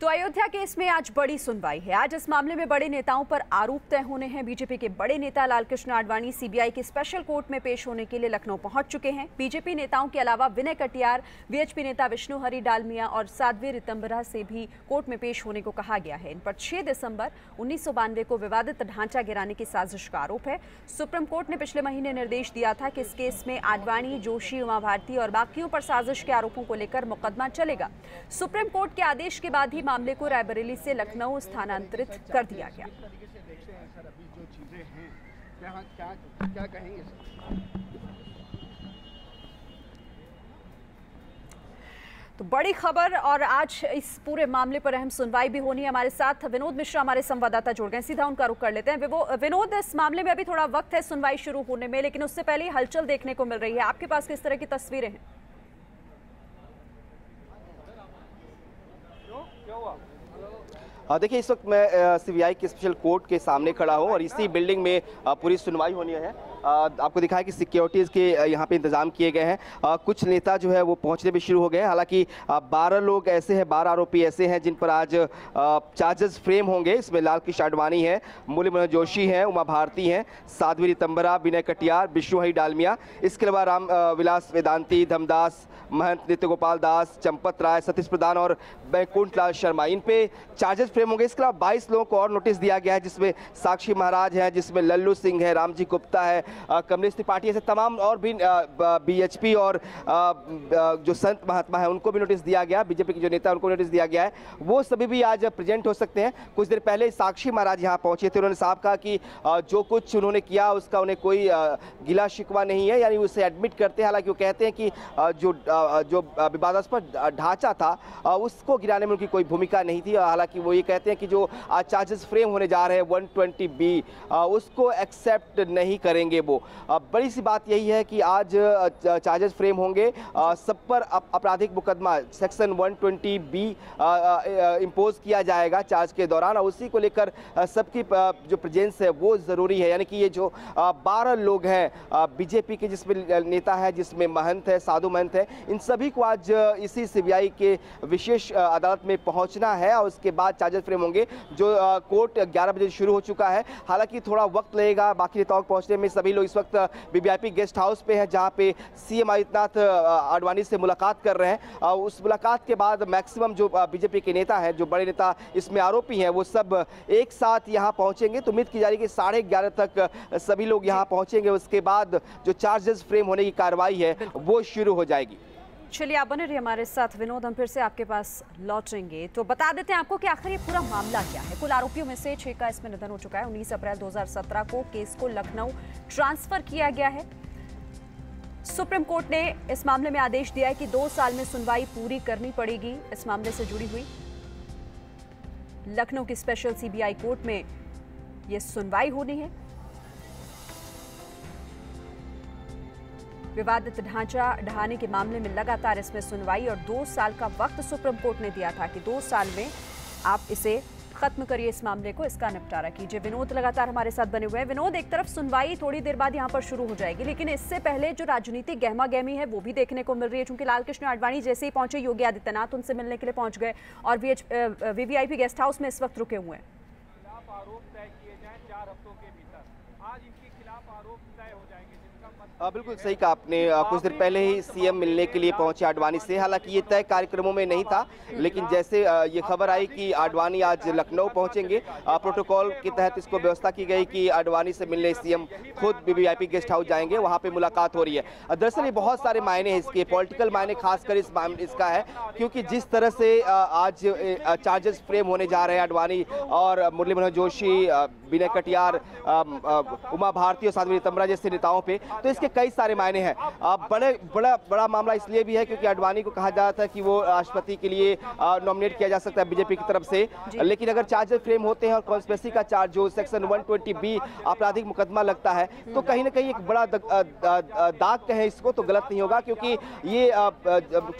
तो अयोध्या केस में आज बड़ी सुनवाई है। आज इस मामले में बड़े नेताओं पर आरोप तय होने हैं। बीजेपी के बड़े नेता लालकृष्ण आडवाणी सीबीआई के स्पेशल कोर्ट में पेश होने के लिए लखनऊ पहुंच चुके हैं। बीजेपी नेताओं के अलावा विनय कटियार, वीएचपी नेता विष्णु हरि डालमिया और साध्वी रितंबरा से भी कोर्ट में पेश होने को कहा गया है। इन पर 6 दिसंबर 1992 को विवादित ढांचा गिराने की साजिश का आरोप है। सुप्रीम कोर्ट ने पिछले महीने निर्देश दिया था कि इस केस में आडवाणी, जोशी, उमा भारती और बाकियों पर साजिश के आरोपों को लेकर मुकदमा चलेगा। सुप्रीम कोर्ट के आदेश के बाद ही मामले को रायबरेली से लखनऊ स्थानांतरित कर दिया गया। क्या कहेंगे सर? तो बड़ी खबर और आज इस पूरे मामले पर अहम सुनवाई भी होनी है। हमारे साथ विनोद मिश्रा हमारे संवाददाता जुड़ गए, सीधा उनका रुख कर लेते हैं। विनोद, इस मामले में अभी थोड़ा वक्त है सुनवाई शुरू होने में, लेकिन उससे पहले हलचल देखने को मिल रही है। आपके पास किस तरह की तस्वीरें हैं? देखिए, इस वक्त मैं सीबीआई के स्पेशल कोर्ट के सामने खड़ा हूं और इसी बिल्डिंग में पूरी सुनवाई होनी है। आपको दिखाया कि सिक्योरिटीज़ के यहाँ पे इंतजाम किए गए हैं। कुछ नेता जो है वो पहुँचने भी शुरू हो गए हैं। हालांकि 12 लोग ऐसे हैं, 12 आरोपी ऐसे हैं जिन पर आज चार्जेस फ्रेम होंगे। इसमें लालकृष्ण आडवाणी है, मुरली मनोहर जोशी हैं, उमा भारती हैं, साध्वी रितंबरा, विनय कटियार, विष्णु हरि डालमिया, इसके अलावा राम विलास वेदांती, धमदास महंत, नित्य गोपाल दास, चंपत राय, सतीश प्रधान और बैकुंठ लाल शर्मा, इन पे चार्जेस फ्रेम होंगे। इसके अलावा 22 लोगों को और नोटिस दिया गया है, जिसमें साक्षी महाराज है, जिसमें लल्लू सिंह है, रामजी गुप्ता है, कमलेश त्रिपाठी, ऐसे तमाम और भी बीएचपी और जो संत महात्मा है उनको भी नोटिस दिया गया। बीजेपी के जो नेता उनको नोटिस दिया गया है। वो सभी भी आज प्रेजेंट हो सकते हैं। कुछ देर पहले साक्षी महाराज यहाँ पहुंचे थे। उन्होंने साफ कहा कि जो कुछ उन्होंने किया उसका उन्हें कोई गिला शिकवा नहीं है, यानी उसे एडमिट करते हैं। हालांकि वो कहते हैं कि जो विवादास्पद ढांचा था उसको गिराने में उनकी कोई भूमिका नहीं थी। हालांकि वो ये कहते हैं कि जो आज चार्जेस फ्रेम होने जा रहे हैं 120B, उसको एक्सेप्ट नहीं करेंगे वो। बड़ी सी बात यही है कि आज चार्जेस फ्रेम होंगे। सब पर आपराधिक मुकदमा सेक्शन 120B इम्पोज किया जाएगा चार्ज के दौरान, और उसी को लेकर सबकी जो प्रेजेंस है वो ज़रूरी है। यानी कि ये जो 12 लोग हैं बीजेपी के, जिसमें नेता है, जिसमें महंत है, साधु महंत है, इन सभी को आज इसी सीबीआई के विशेष अदालत में पहुंचना है और उसके बाद चार्जेस फ्रेम होंगे। जो कोर्ट 11 बजे शुरू हो चुका है। हालांकि थोड़ा वक्त लगेगा बाकी नेताओं को पहुंचने में। सभी लोग इस वक्त वीवीआईपी गेस्ट हाउस पे हैं, जहां पे सीएम आदित्यनाथ आडवाणी से मुलाकात कर रहे हैं। उस मुलाकात के बाद मैक्सिमम जो बीजेपी के नेता हैं, जो बड़े नेता इसमें आरोपी हैं, वो सब एक साथ यहां पहुंचेंगे। तो उम्मीद की जा रही है कि 11:30 तक सभी लोग यहां पहुंचेंगे। उसके बाद जो चार्जेस फ्रेम होने की कार्रवाई है वो शुरू हो जाएगी। चलिए, आप बने रहिए हमारे साथ विनोद, हम फिर से आपके पास लौटेंगे। तो बता देते हैं आपको कि आखिर ये पूरा मामला क्या है। कुल आरोपियों में से 6 का इसमें निधन हो चुका है। 19 अप्रैल 2017 को केस को लखनऊ ट्रांसफर किया गया है। सुप्रीम कोर्ट ने इस मामले में आदेश दिया है कि 2 साल में सुनवाई पूरी करनी पड़ेगी। इस मामले से जुड़ी हुई लखनऊ की स्पेशल सीबीआई कोर्ट में यह सुनवाई होनी है। विवादित ढांचा ढहाने के मामले में लगातार इसमें सुनवाई और 2 साल का वक्त सुप्रीम कोर्ट ने दिया था कि 2 साल में आप इसे खत्म करिए, इस मामले को, इसका निपटारा कीजिए। विनोद लगातार हमारे साथ बने हुए हैं। विनोद, एक तरफ सुनवाई थोड़ी देर बाद यहां पर शुरू हो जाएगी, लेकिन इससे पहले जो राजनीतिक गहमा गहमी है वो भी देखने को मिल रही है। क्योंकि लालकृष्ण आडवाणी जैसे ही पहुंचे, योगी आदित्यनाथ उनसे मिलने के लिए पहुंच गए और वीवीआईपी गेस्ट हाउस में इस वक्त रुके हुए हैं। आरोप तय किए जाएं 4 हफ्तों के भीतर। आज इनके खिलाफ आरोप तय हो जाएंगे। बिल्कुल सही कहा आपने। कुछ देर पहले ही सीएम मिलने के लिए पहुंचे आडवाणी से। हालांकि ये तय कार्यक्रमों में नहीं था, लेकिन जैसे ये खबर आई कि आडवाणी आज लखनऊ पहुंचेंगे, प्रोटोकॉल के तहत इसको व्यवस्था की गई कि आडवाणी से मिलने सीएम खुद वीवीआईपी गेस्ट हाउस जाएंगे, वहां पे मुलाकात हो रही है। दरअसल ये बहुत सारे मायने हैं इसके, पॉलिटिकल मायने खासकर इसका है, क्योंकि जिस तरह से आज चार्जेस फ्रेम होने जा रहे हैं आडवाणी और मुरली मनोहर जोशी, विनय कटियार, उमा भारती और साध्वी रितंबरा जैसे नेताओं पे, तो इसके कई सारे मायने हैं। बड़ा मामला इसलिए भी है क्योंकि आडवाणी को कहा जा रहा था कि वो राष्ट्रपति के लिए नॉमिनेट किया जा सकता है बीजेपी की तरफ से। लेकिन अगर चार्जेस फ्रेम होते हैं और कॉन्स्पिरेसी का चार्ज जो सेक्शन 120B आपराधिक मुकदमा लगता है, तो कहीं ना कहीं एक बड़ा दाग कहें इसको तो गलत नहीं होगा। क्योंकि ये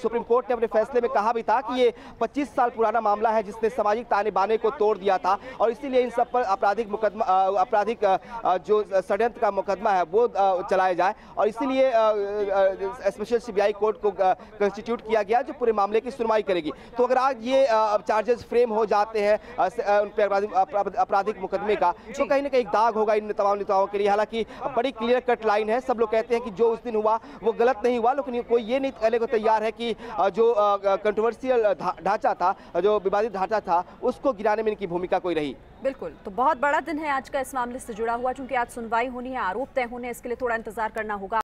सुप्रीम कोर्ट ने अपने फैसले में कहा भी था कि ये 25 साल पुराना मामला है जिसने सामाजिक ताने बाने को तोड़ दिया था, और इसीलिए इन सब पर आपराधिक जो षड्यंत्र का मुकदमा है वो चलाया जाए। जाए और इसीलिए स्पेशल सीबीआई कोर्ट को कंस्टिट्यूट किया गया जो पूरे मामले की सुनवाई करेगी। तो अगर आज ये चार्जेस फ्रेम हो जाते हैं उन पर आपराधिक मुकदमे का, तो कहीं ना कहीं दाग होगा इन तमाम नेताओं के लिए। हालांकि बड़ी क्लियर कट लाइन है, सब लोग कहते हैं कि जो उस दिन हुआ वो गलत नहीं हुआ, लेकिन कोई ये नहीं कहने को तैयार है कि जो कंट्रोवर्शियल ढांचा था, जो विवादित ढांचा था, उसको गिराने में इनकी भूमिका कोई रही। बिल्कुल, तो बहुत बड़ा दिन है आज का इस मामले से जुड़ा हुआ, क्योंकि आज सुनवाई होनी है, आरोप तय होने, इसके लिए थोड़ा इंतजार करना होगा।